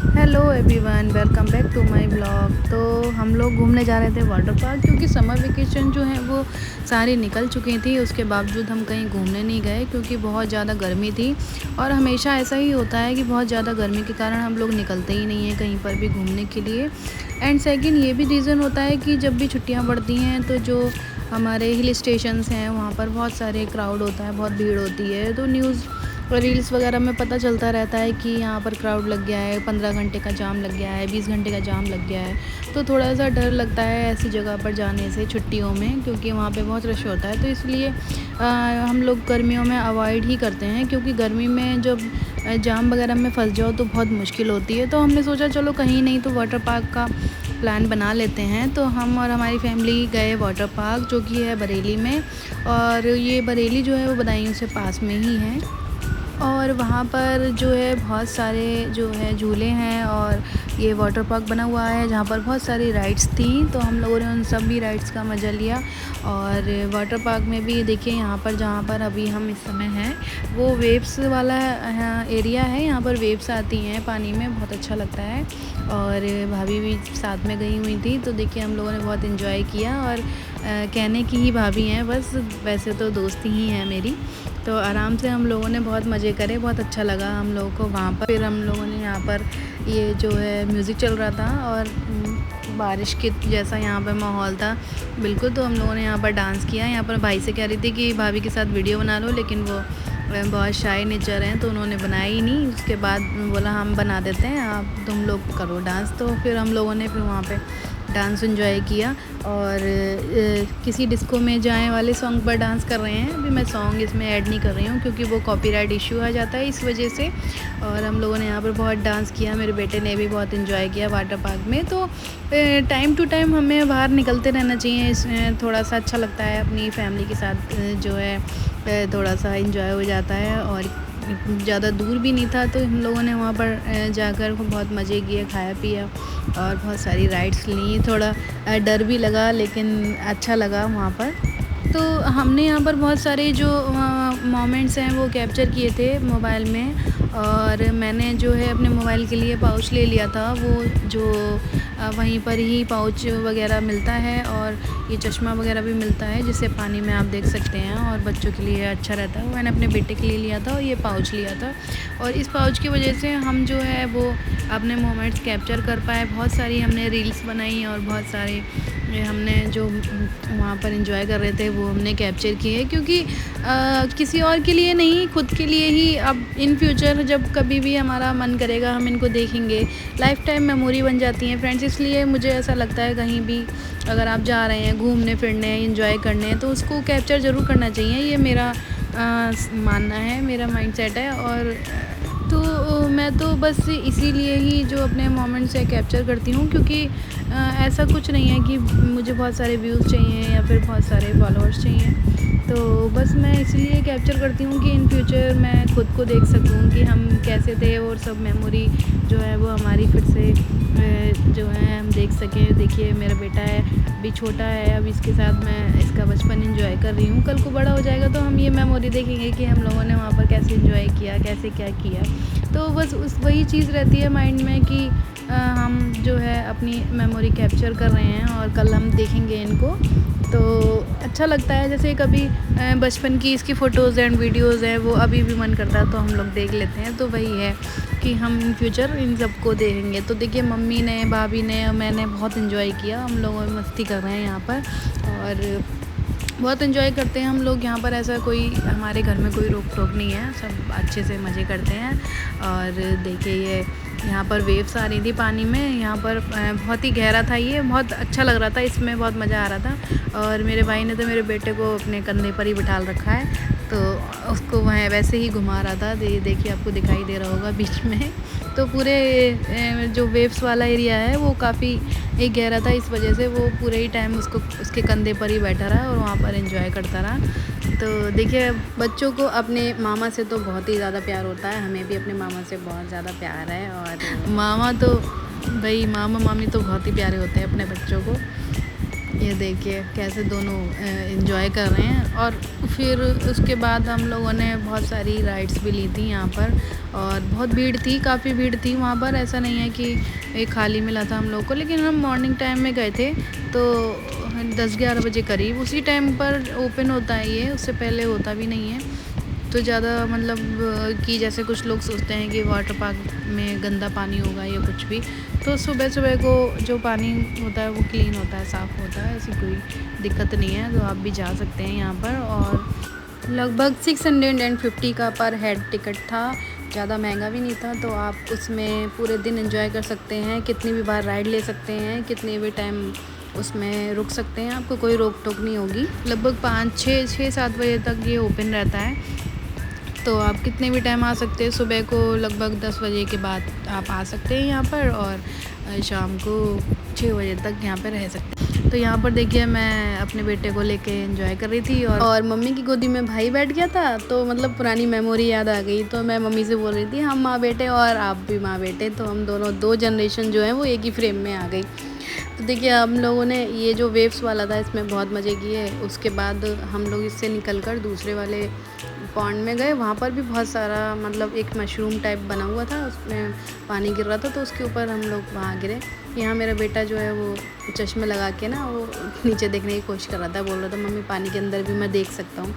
Hello everyone, welcome back to my blog. तो हम लोग घूमने जा रहे थे वाटर पार्क, क्योंकि समर वेकेशन जो है वो सारी निकल चुकी थी। उसके बावजूद हम कहीं घूमने नहीं गए क्योंकि बहुत ज़्यादा गर्मी थी। और हमेशा ऐसा ही होता है कि बहुत ज़्यादा गर्मी के कारण हम लोग निकलते ही नहीं हैं कहीं पर भी घूमने के लिए। एंड सेकंड ये भी रीज़न होता है कि जब भी छुट्टियाँ पड़ती हैं तो जो हमारे हिल स्टेशंस हैं वहाँ पर बहुत सारे क्राउड होता है, बहुत भीड़ होती है। तो न्यूज़ रील्स वगैरह में पता चलता रहता है कि यहाँ पर क्राउड लग गया है, 15 घंटे का जाम लग गया है, 20 घंटे का जाम लग गया है। तो थोड़ा सा डर लगता है ऐसी जगह पर जाने से छुट्टियों में, क्योंकि वहाँ पे बहुत रश होता है। तो इसलिए हम लोग गर्मियों में अवॉइड ही करते हैं, क्योंकि गर्मी में जब जाम वगैरह में फंस जाओ तो बहुत मुश्किल होती है। तो हमने सोचा चलो कहीं नहीं तो वाटर पार्क का प्लान बना लेते हैं। तो हम और हमारी फैमिली गए वाटर पार्क, जो कि है बरेली में। और ये बरेली जो है वो बदायूं से पास में ही है। और वहाँ पर जो है बहुत सारे जो है झूले हैं, और ये वाटर पार्क बना हुआ है जहाँ पर बहुत सारी राइड्स थी। तो हम लोगों ने उन सब भी राइड्स का मज़ा लिया। और वाटर पार्क में भी देखिए, यहाँ पर जहाँ पर अभी हम इस समय हैं वो वेव्स वाला एरिया है। यहाँ पर वेव्स आती हैं पानी में, बहुत अच्छा लगता है। और भाभी भी साथ में गई हुई थी, तो देखिए हम लोगों ने बहुत इन्जॉय किया। और कहने की ही भाभी हैं बस, वैसे तो दोस्ती ही हैं मेरी। तो आराम से हम लोगों ने बहुत मज़े करे, बहुत अच्छा लगा हम लोगों को वहाँ पर। फिर हम लोगों ने यहाँ पर ये जो है म्यूज़िक चल रहा था, और बारिश के जैसा यहाँ पर माहौल था बिल्कुल। तो हम लोगों ने यहाँ पर डांस किया। यहाँ पर भाई से कह रही थी कि भाभी के साथ वीडियो बना लो, लेकिन वो बहुत शाय नेचर हैं तो उन्होंने बनाया ही नहीं। उसके बाद बोला हम बना देते हैं, आप तुम लोग करो डांस। तो फिर हम लोगों ने फिर वहाँ पे डांस एंजॉय किया। और किसी डिस्को में जाए वाले सॉन्ग पर डांस कर रहे हैं। अभी मैं सॉन्ग इसमें ऐड नहीं कर रही हूँ क्योंकि वो कॉपीराइट इशू आ जाता है इस वजह से। और हम लोगों ने यहाँ पर बहुत डांस किया, मेरे बेटे ने भी बहुत एंजॉय किया वाटर पार्क में। तो टाइम टू टाइम हमें बाहर निकलते रहना चाहिए, इसमें थोड़ा सा अच्छा लगता है। अपनी फैमिली के साथ जो है थोड़ा सा एंजॉय हो जाता है। और ज़्यादा दूर भी नहीं था, तो हम लोगों ने वहाँ पर जाकर बहुत मज़े किए, खाया पिया और बहुत सारी राइड्स ली। थोड़ा डर भी लगा, लेकिन अच्छा लगा वहाँ पर। तो हमने यहाँ पर बहुत सारे जो मोमेंट्स हैं वो कैप्चर किए थे मोबाइल में। और मैंने जो है अपने मोबाइल के लिए पाउच ले लिया था, वो जो वहीं पर ही पाउच वगैरह मिलता है, और ये चश्मा वगैरह भी मिलता है जिससे पानी में आप देख सकते हैं, और बच्चों के लिए अच्छा रहता है। मैंने अपने बेटे के लिए लिया था और ये पाउच लिया था। और इस पाउच की वजह से हम जो है वो अपने मोमेंट्स कैप्चर कर पाए। बहुत सारी हमने रील्स बनाई, और बहुत सारे हमने जो वहाँ पर एंजॉय कर रहे थे वो हमने कैप्चर किए। क्योंकि किसी और के लिए नहीं, खुद के लिए ही। अब इन फ्यूचर जब कभी भी हमारा मन करेगा हम इनको देखेंगे, लाइफ टाइम मेमोरी बन जाती हैं फ्रेंड्स। इसलिए मुझे ऐसा लगता है कहीं भी अगर आप जा रहे हैं घूमने फिरने, एंजॉय करने, तो उसको कैप्चर ज़रूर करना चाहिए। ये मेरा मानना है, मेरा माइंडसेट है। और तो मैं तो बस इसीलिए ही जो अपने मोमेंट्स है कैप्चर करती हूँ, क्योंकि ऐसा कुछ नहीं है कि मुझे बहुत सारे व्यूज़ चाहिए या फिर बहुत सारे फॉलोअर्स चाहिए। तो बस मैं इसलिए कैप्चर करती हूँ कि इन फ्यूचर मैं खुद को देख सकूँ कि हम कैसे थे, और सब मेमोरी जो है वो हमारी फिर से जो है हम देख सकें। देखिए मेरा बेटा है, अभी छोटा है, अब इसके साथ मैं इसका बचपन एंजॉय कर रही हूँ। कल को बड़ा हो जाएगा तो हम ये मेमोरी देखेंगे कि हम लोगों ने वहाँ पर कैसे एंजॉय किया, कैसे क्या किया। तो बस वही चीज़ रहती है माइंड में कि हम जो है अपनी मेमोरी कैप्चर कर रहे हैं, और कल हम देखेंगे इनको। तो अच्छा लगता है। जैसे कभी बचपन की इसकी फ़ोटोज़ एंड वीडियोज़ हैं, वो अभी भी मन करता है तो हम लोग देख लेते हैं। तो वही है कि हम इन फ्यूचर इन सबको देखेंगे। तो देखिए मम्मी ने, भाभी ने, मैंने बहुत एंजॉय किया। हम लोग मस्ती कर रहे हैं यहाँ पर, और बहुत एंजॉय करते हैं हम लोग यहाँ पर। ऐसा कोई हमारे घर में कोई रोक टोक नहीं है, सब अच्छे से मज़े करते हैं। और देखिए ये यहाँ पर वेव्स आ रही थी पानी में, यहाँ पर बहुत ही गहरा था, ये बहुत अच्छा लग रहा था, इसमें बहुत मज़ा आ रहा था। और मेरे भाई ने तो मेरे बेटे को अपने कंधे पर ही बिठाल रखा है, तो उसको वह वैसे ही घुमा रहा था। देखिए आपको दिखाई दे रहा होगा बीच में। तो पूरे जो वेव्स वाला एरिया है वो काफ़ी एक गहरा था, इस वजह से वो पूरे ही टाइम उसको उसके कंधे पर ही बैठा रहा और वहाँ पर एंजॉय करता रहा। तो देखिए बच्चों को अपने मामा से तो बहुत ही ज़्यादा प्यार होता है, हमें भी अपने मामा से बहुत ज़्यादा प्यार है। और मामा तो भाई, मामा मामी तो बहुत ही प्यारे होते हैं अपने बच्चों को। ये देखिए कैसे दोनों एंजॉय कर रहे हैं। और फिर उसके बाद हम लोगों ने बहुत सारी राइड्स भी ली थी यहाँ पर, और बहुत भीड़ थी, काफ़ी भीड़ थी वहाँ पर। ऐसा नहीं है कि एक खाली मिला था हम लोग को, लेकिन हम मॉर्निंग टाइम में गए थे तो 10-11 बजे करीब उसी टाइम पर ओपन होता है ये, उससे पहले होता भी नहीं है। तो ज़्यादा मतलब कि जैसे कुछ लोग सोचते हैं कि वाटर पार्क में गंदा पानी होगा या कुछ भी, तो सुबह सुबह को जो पानी होता है वो क्लीन होता है, साफ़ होता है, ऐसी कोई दिक्कत नहीं है। तो आप भी जा सकते हैं यहाँ पर। और लगभग 650 का पर हेड टिकट था, ज़्यादा महंगा भी नहीं था। तो आप उसमें पूरे दिन एंजॉय कर सकते हैं, कितनी भी बार राइड ले सकते हैं, कितने भी टाइम उसमें रुक सकते हैं, आपको कोई रोक टोक नहीं होगी। लगभग 5-6-7 बजे तक ये ओपन रहता है, तो आप कितने भी टाइम आ सकते हैं। सुबह को लगभग 10 बजे के बाद आप आ सकते हैं यहाँ पर, और शाम को 6 बजे तक यहाँ पर रह सकते हैं। तो यहाँ पर देखिए मैं अपने बेटे को लेके एंजॉय कर रही थी, और मम्मी की गोदी में भाई बैठ गया था, तो मतलब पुरानी मेमोरी याद आ गई। तो मैं मम्मी से बोल रही थी हम माँ बेटे और आप भी माँ बेटे, तो हम दोनों 2 जनरेशन जो है वो एक ही फ्रेम में आ गई। तो देखिए हम लोगों ने ये जो वेव्स वाला था इसमें बहुत मज़े किए। उसके बाद हम लोग इससे निकलकर दूसरे वाले पॉन्ड में गए, वहाँ पर भी बहुत सारा मतलब एक मशरूम टाइप बना हुआ था, उसमें पानी गिर रहा था, तो उसके ऊपर हम लोग वहाँ गिरे। यहाँ मेरा बेटा जो है वो चश्मे लगा के ना वो नीचे देखने की कोशिश कर रहा था, बोल रहा था मम्मी पानी के अंदर भी मैं देख सकता हूँ।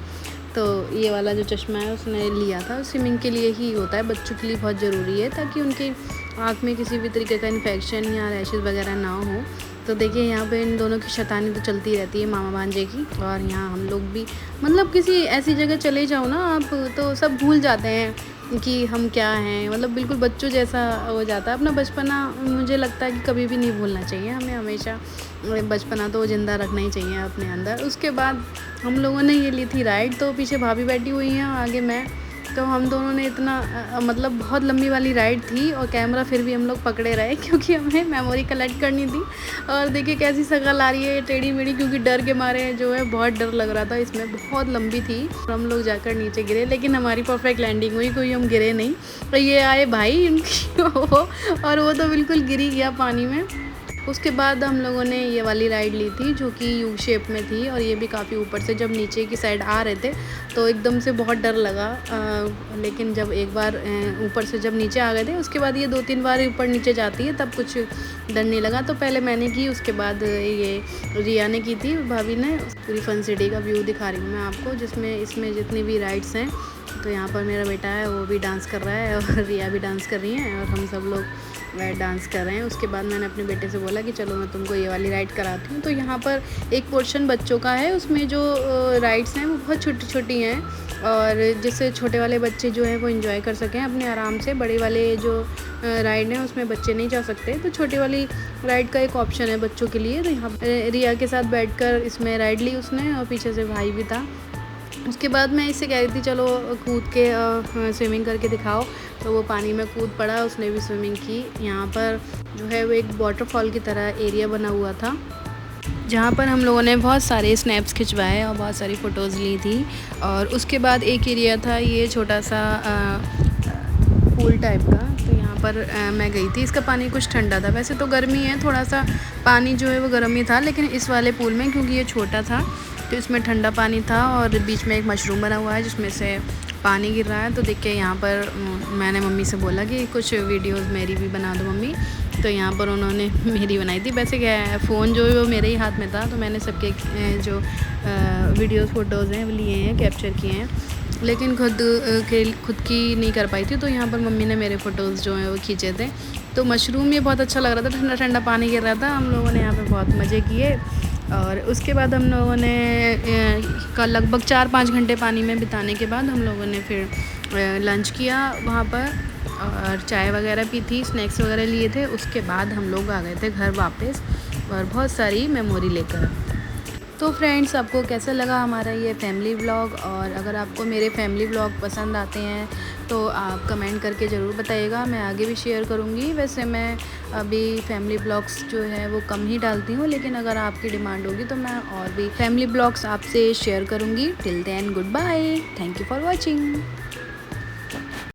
तो ये वाला जो चश्मा है उसने लिया था, स्विमिंग के लिए ही होता है, बच्चों के लिए बहुत ज़रूरी है ताकि उनकी आँख में किसी भी तरीके का इन्फेक्शन या रैशेज़ वगैरह ना हो। तो देखिए यहाँ पे इन दोनों की शैतानी तो चलती रहती है मामा भांजे की। और यहाँ हम लोग भी मतलब किसी ऐसी जगह चले जाओ ना आप, तो सब भूल जाते हैं कि हम क्या हैं, मतलब बिल्कुल बच्चों जैसा हो जाता है अपना बचपना। मुझे लगता है कि कभी भी नहीं भूलना चाहिए हमें, हमेशा बचपना तो ज़िंदा रखना ही चाहिए अपने अंदर। उसके बाद हम लोगों ने ये ली थी राइड, तो पीछे भाभी बैठी हुई हैं, आगे मैं। तो हम दोनों ने इतना मतलब बहुत लंबी वाली राइड थी, और कैमरा फिर भी हम लोग पकड़े रहे क्योंकि हमें मेमोरी कलेक्ट करनी थी। और देखिए कैसी शक्ल आ रही है टेढ़ी मेढ़ी, क्योंकि डर के मारे जो है बहुत डर लग रहा था इसमें, बहुत लंबी थी। हम लोग जाकर नीचे गिरे, लेकिन हमारी परफेक्ट लैंडिंग हुई, कोई हम गिरे नहीं। तो ये आए भाई इनकी और वो तो बिल्कुल गिर ही गया पानी में। उसके बाद हम लोगों ने ये वाली राइड ली थी जो कि यू शेप में थी, और ये भी काफ़ी ऊपर से जब नीचे की साइड आ रहे थे तो एकदम से बहुत डर लगा। लेकिन जब एक बार ऊपर से जब नीचे आ गए थे, उसके बाद ये 2-3 बार ऊपर नीचे जाती है, तब कुछ डर नहीं लगा। तो पहले मैंने की, उसके बाद ये रिया ने की थी, भाभी ने। पूरी फन सिटी का व्यू दिखा रही हूँ मैं आपको, जिसमें इसमें जितनी भी राइड्स हैं। तो यहाँ पर मेरा बेटा है, वो भी डांस कर रहा है, और रिया भी डांस कर रही हैं, और हम सब लोग डांस कर रहे हैं। उसके बाद मैंने अपने बेटे से बोला कि चलो मैं तुमको ये वाली राइड कराती हूँ। तो यहाँ पर एक पोर्शन बच्चों का है, उसमें जो राइड्स हैं वो बहुत छोटी छोटी हैं, और जिससे छोटे वाले बच्चे जो हैं वो एंजॉय कर सकें अपने आराम से। बड़े वाले जो राइड हैं उसमें बच्चे नहीं जा सकते, तो छोटी वाली राइड का एक ऑप्शन है बच्चों के लिए। तो यहाँ रिया के साथ बैठकर इसमें राइड ली उसने, और पीछे से भाई भी था। उसके बाद मैं इससे कह रही थी चलो कूद के स्विमिंग करके दिखाओ, तो वो पानी में कूद पड़ा, उसने भी स्विमिंग की। यहाँ पर जो है वो एक वाटरफॉल की तरह एरिया बना हुआ था, जहाँ पर हम लोगों ने बहुत सारे स्नैप्स खिंचवाए और बहुत सारी फ़ोटोज़ ली थी। और उसके बाद एक एरिया था ये छोटा सा पूल टाइप का, तो यहाँ पर मैं गई थी। इसका पानी कुछ ठंडा था, वैसे तो गर्मी है, थोड़ा सा पानी जो है वो गर्म ही था, लेकिन इस वाले पूल में क्योंकि ये छोटा था तो इसमें ठंडा पानी था, और बीच में एक मशरूम बना हुआ है जिसमें से पानी गिर रहा है। तो देखिए यहाँ पर मैंने मम्मी से बोला कि कुछ वीडियोस मेरी भी बना दो मम्मी, तो यहाँ पर उन्होंने मेरी बनाई थी। वैसे क्या है, फ़ोन जो है वो मेरे ही हाथ में था, तो मैंने सबके जो वीडियोस फ़ोटोज़ हैं वो लिए हैं, कैप्चर किए हैं, लेकिन खुद की नहीं कर पाई थी। तो यहाँ पर मम्मी ने मेरे फ़ोटोज़ जो हैं वो खींचे थे। तो मशरूम ये बहुत अच्छा लग रहा था, ठंडा ठंडा पानी गिर रहा था। हम लोगों ने यहाँ पर बहुत मज़े किए, और उसके बाद हम लोगों ने लगभग 4-5 घंटे पानी में बिताने के बाद हम लोगों ने फिर लंच किया वहाँ पर, और चाय वगैरह पी थी, स्नैक्स वगैरह लिए थे। उसके बाद हम लोग आ गए थे घर वापस, और बहुत सारी मेमोरी लेकर। तो फ्रेंड्स, आपको कैसा लगा हमारा ये फैमिली व्लॉग? और अगर आपको मेरे फैमिली व्लॉग पसंद आते हैं तो आप कमेंट करके ज़रूर बताइएगा, मैं आगे भी शेयर करूँगी। वैसे मैं अभी फैमिली व्लॉग्स जो है वो कम ही डालती हूँ, लेकिन अगर आपकी डिमांड होगी तो मैं और भी फैमिली व्लॉग्स आपसे शेयर करूँगी। Till then, good bye, thank you for watching.